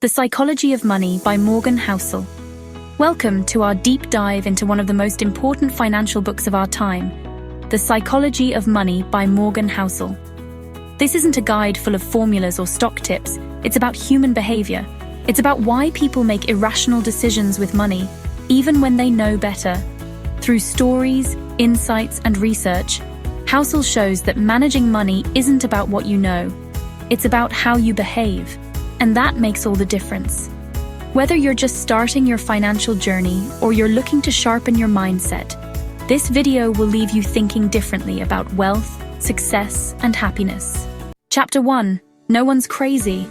The Psychology of Money by Morgan Housel. Welcome to our deep dive into one of the most important financial books of our time, The Psychology of Money by Morgan Housel. This isn't a guide full of formulas or stock tips. It's about human behavior. It's about why people make irrational decisions with money, even when they know better. Through stories, insights, and research, Housel shows that managing money isn't about what you know. It's about how you behave. And that makes all the difference. Whether you're just starting your financial journey or you're looking to sharpen your mindset, this video will leave you thinking differently about wealth, success, and happiness. Chapter 1. No one's crazy.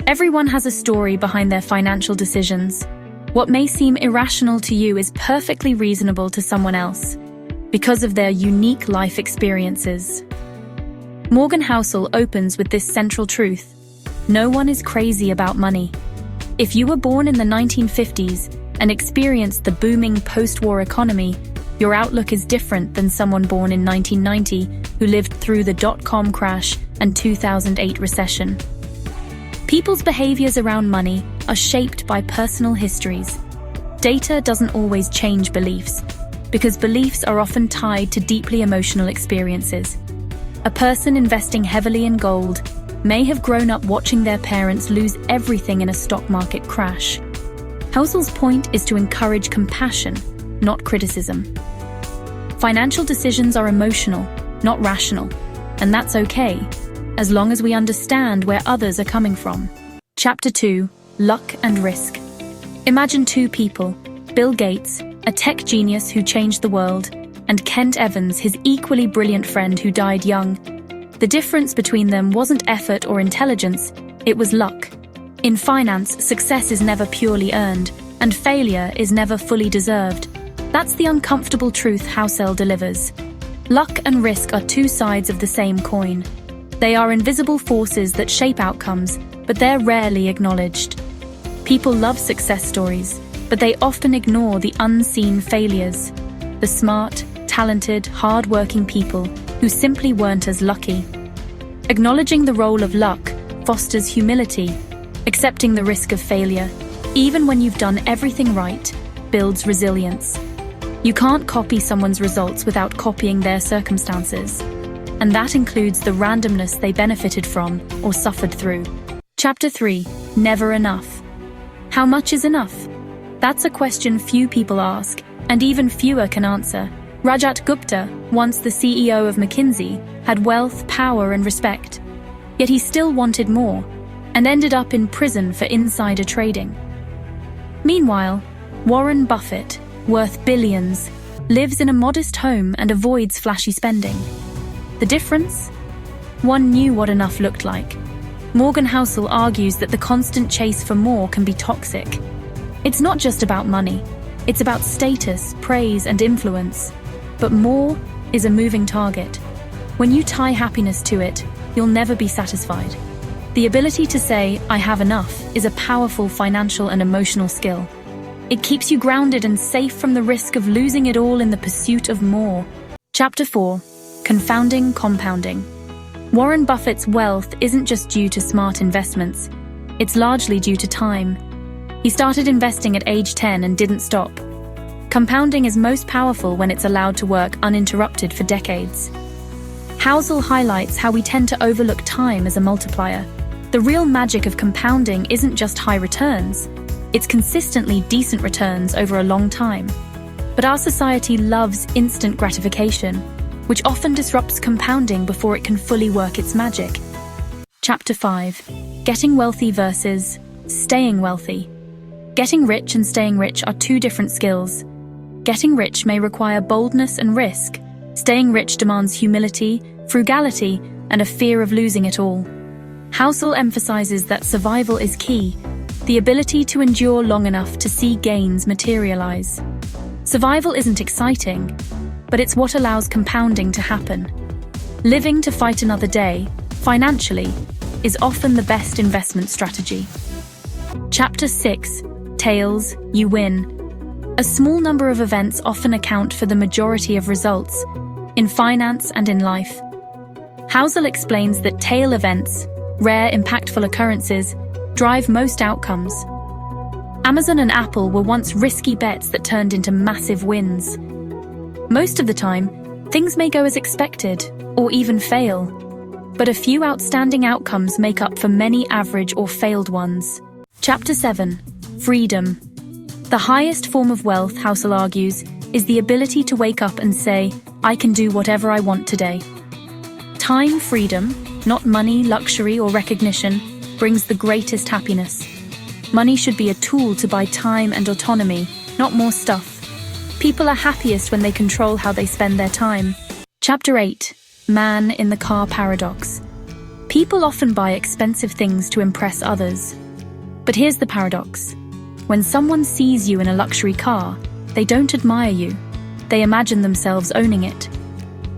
Everyone has a story behind their financial decisions. What may seem irrational to you is perfectly reasonable to someone else because of their unique life experiences. Morgan Housel opens with this central truth. No one is crazy about money. If you were born in the 1950s and experienced the booming post-war economy, your outlook is different than someone born in 1990 who lived through the dot-com crash and 2008 recession. People's behaviors around money are shaped by personal histories. Data doesn't always change beliefs, because beliefs are often tied to deeply emotional experiences. A person investing heavily in gold may have grown up watching their parents lose everything in a stock market crash. Housel's point is to encourage compassion, not criticism. Financial decisions are emotional, not rational, and that's okay, as long as we understand where others are coming from. Chapter 2. Luck and Risk. Imagine two people, Bill Gates, a tech genius who changed the world, and Kent Evans, his equally brilliant friend who died young. The difference between them wasn't effort or intelligence, it was luck. In finance, success is never purely earned, and failure is never fully deserved. That's the uncomfortable truth Housel delivers. Luck and risk are two sides of the same coin. They are invisible forces that shape outcomes, but they're rarely acknowledged. People love success stories, but they often ignore the unseen failures. The smart, talented, hard-working people who simply weren't as lucky. Acknowledging the role of luck fosters humility. Accepting the risk of failure, even when you've done everything right, builds resilience. You can't copy someone's results without copying their circumstances. And that includes the randomness they benefited from or suffered through. Chapter 3. Never enough. How much is enough? That's a question few people ask, and even fewer can answer. Rajat Gupta, once the CEO of McKinsey, had wealth, power, and respect. Yet he still wanted more, and ended up in prison for insider trading. Meanwhile, Warren Buffett, worth billions, lives in a modest home and avoids flashy spending. The difference? One knew what enough looked like. Morgan Housel argues that the constant chase for more can be toxic. It's not just about money. It's about status, praise, and influence. But more is a moving target. When you tie happiness to it, you'll never be satisfied. The ability to say, I have enough, is a powerful financial and emotional skill. It keeps you grounded and safe from the risk of losing it all in the pursuit of more. Chapter 4. Confounding Compounding. Warren Buffett's wealth isn't just due to smart investments. It's largely due to time. He started investing at age 10 and didn't stop. Compounding is most powerful when it's allowed to work uninterrupted for decades. Housel highlights how we tend to overlook time as a multiplier. The real magic of compounding isn't just high returns, it's consistently decent returns over a long time. But our society loves instant gratification, which often disrupts compounding before it can fully work its magic. Chapter 5. Getting wealthy versus staying wealthy. Getting rich and staying rich are two different skills. Getting rich may require boldness and risk. Staying rich demands humility, frugality, and a fear of losing it all. Housel emphasizes that survival is key, the ability to endure long enough to see gains materialize. Survival isn't exciting, but it's what allows compounding to happen. Living to fight another day, financially, is often the best investment strategy. Chapter 6. Tails, you win. A small number of events often account for the majority of results, in finance and in life. Housel explains that tail events, rare impactful occurrences, drive most outcomes. Amazon and Apple were once risky bets that turned into massive wins. Most of the time, things may go as expected, or even fail. But a few outstanding outcomes make up for many average or failed ones. Chapter 7. Freedom. The highest form of wealth, Housel argues, is the ability to wake up and say, I can do whatever I want today. Time freedom, not money, luxury, or recognition, brings the greatest happiness. Money should be a tool to buy time and autonomy, not more stuff. People are happiest when they control how they spend their time. Chapter 8. Man in the car paradox. People often buy expensive things to impress others. But here's the paradox. When someone sees you in a luxury car, they don't admire you. They imagine themselves owning it.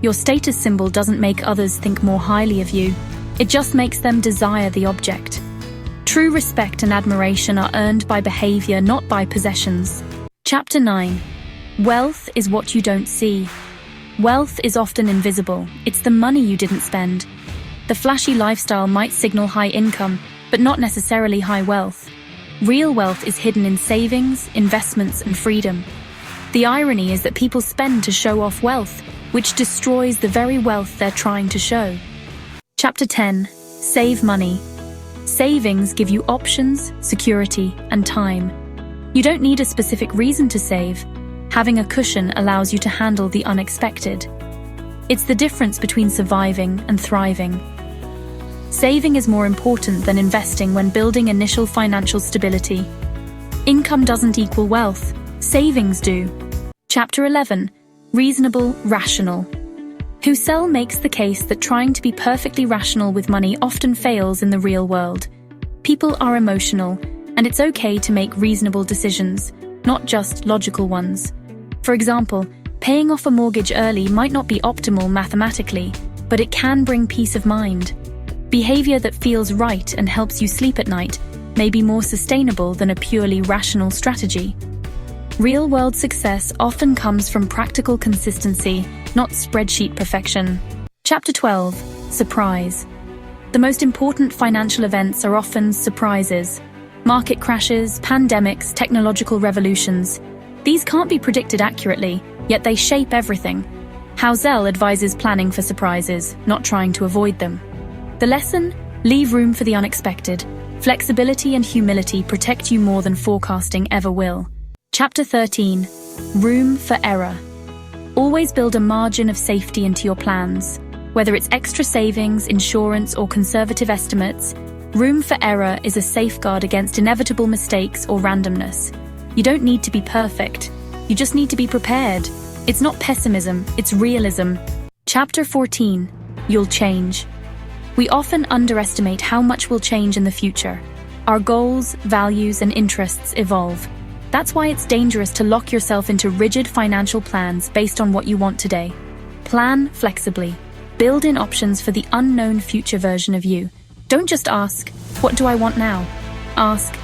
Your status symbol doesn't make others think more highly of you. It just makes them desire the object. True respect and admiration are earned by behavior, not by possessions. Chapter 9. Wealth is what you don't see. Wealth is often invisible. It's the money you didn't spend. The flashy lifestyle might signal high income, but not necessarily high wealth. Real wealth is hidden in savings, investments, and freedom. The irony is that people spend to show off wealth, which destroys the very wealth they're trying to show. Chapter 10. Save money. Savings give you options, security, and time. You don't need a specific reason to save. Having a cushion allows you to handle the unexpected. It's the difference between surviving and thriving. Saving is more important than investing when building initial financial stability. Income doesn't equal wealth. Savings do. Chapter 11. Reasonable, rational. Housel makes the case that trying to be perfectly rational with money often fails in the real world. People are emotional, and it's okay to make reasonable decisions, not just logical ones. For example, paying off a mortgage early might not be optimal mathematically, but it can bring peace of mind. Behavior that feels right and helps you sleep at night may be more sustainable than a purely rational strategy. Real-world success often comes from practical consistency, not spreadsheet perfection. Chapter 12. Surprise. The most important financial events are often surprises. Market crashes, pandemics, technological revolutions. These can't be predicted accurately, yet they shape everything. Housel advises planning for surprises, not trying to avoid them. The lesson? Leave room for the unexpected. Flexibility and humility protect you more than forecasting ever will. Chapter 13. Room for error. Always build a margin of safety into your plans. Whether it's extra savings, insurance, or conservative estimates, room for error is a safeguard against inevitable mistakes or randomness. You don't need to be perfect. You just need to be prepared. It's not pessimism, it's realism. Chapter 14. You'll change. We often underestimate how much will change in the future. Our goals, values, and interests evolve. That's why it's dangerous to lock yourself into rigid financial plans based on what you want today. Plan flexibly. Build in options for the unknown future version of you. Don't just ask, what do I want now? Ask,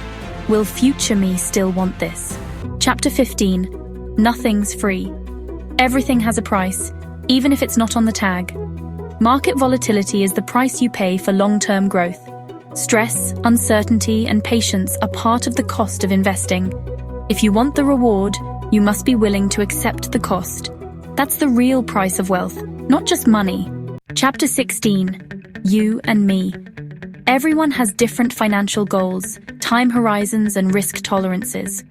will future me still want this? Chapter 15. Nothing's free. Everything has a price, even if it's not on the tag. Market volatility is the price you pay for long-term growth. Stress, uncertainty, and patience are part of the cost of investing. If you want the reward, you must be willing to accept the cost. That's the real price of wealth, not just money. Chapter 16. You and me. Everyone has different financial goals, time horizons, and risk tolerances.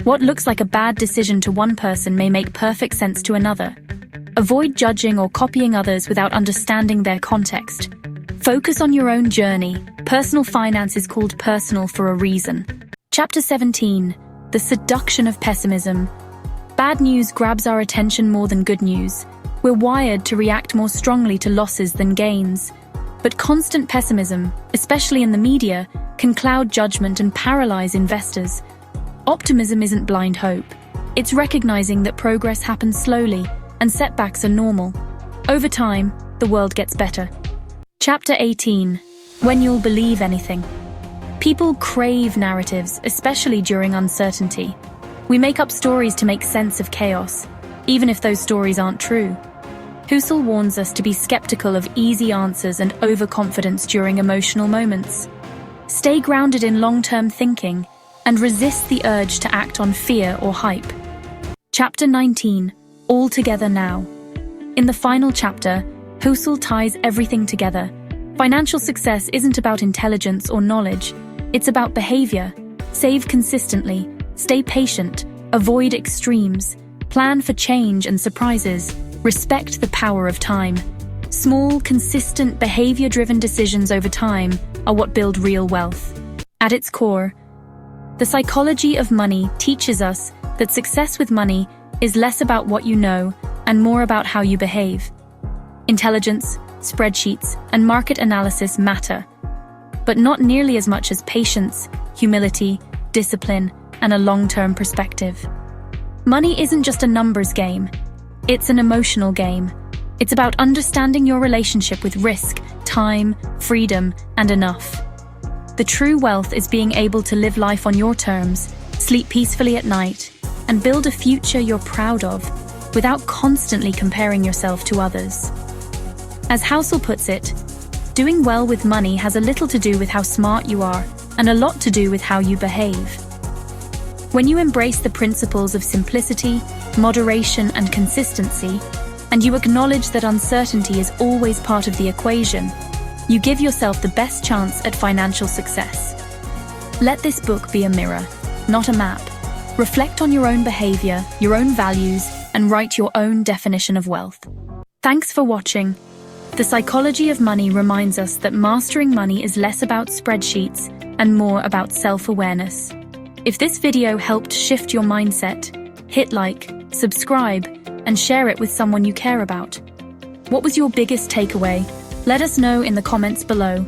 What looks like a bad decision to one person may make perfect sense to another. Avoid judging or copying others without understanding their context. Focus on your own journey. Personal finance is called personal for a reason. Chapter 17. The seduction of pessimism. Bad news grabs our attention more than good news. We're wired to react more strongly to losses than gains. But constant pessimism, especially in the media, can cloud judgment and paralyze investors. Optimism isn't blind hope. It's recognizing that progress happens slowly and setbacks are normal. Over time, the world gets better. Chapter 18. When you'll believe anything. People crave narratives, especially during uncertainty. We make up stories to make sense of chaos, even if those stories aren't true. Housel warns us to be skeptical of easy answers and overconfidence during emotional moments. Stay grounded in long-term thinking and resist the urge to act on fear or hype. Chapter 19, All Together Now. In the final chapter, Housel ties everything together. Financial success isn't about intelligence or knowledge. It's about behavior. Save consistently, stay patient, avoid extremes, plan for change and surprises, respect the power of time. Small, consistent, behavior-driven decisions over time are what build real wealth. At its core, the psychology of money teaches us that success with money is less about what you know and more about how you behave. Intelligence, spreadsheets, and market analysis matter, but not nearly as much as patience, humility, discipline, and a long-term perspective. Money isn't just a numbers game, it's an emotional game. It's about understanding your relationship with risk, time, freedom, and enough. The true wealth is being able to live life on your terms, sleep peacefully at night, and build a future you're proud of, without constantly comparing yourself to others. As Housel puts it, doing well with money has a little to do with how smart you are, and a lot to do with how you behave. When you embrace the principles of simplicity, moderation, and consistency, and you acknowledge that uncertainty is always part of the equation, you give yourself the best chance at financial success. Let this book be a mirror, not a map. Reflect on your own behavior, your own values, and write your own definition of wealth. Thanks for watching. The Psychology of Money reminds us that mastering money is less about spreadsheets and more about self-awareness. If this video helped shift your mindset, hit like, subscribe, and share it with someone you care about. What was your biggest takeaway? Let us know in the comments below.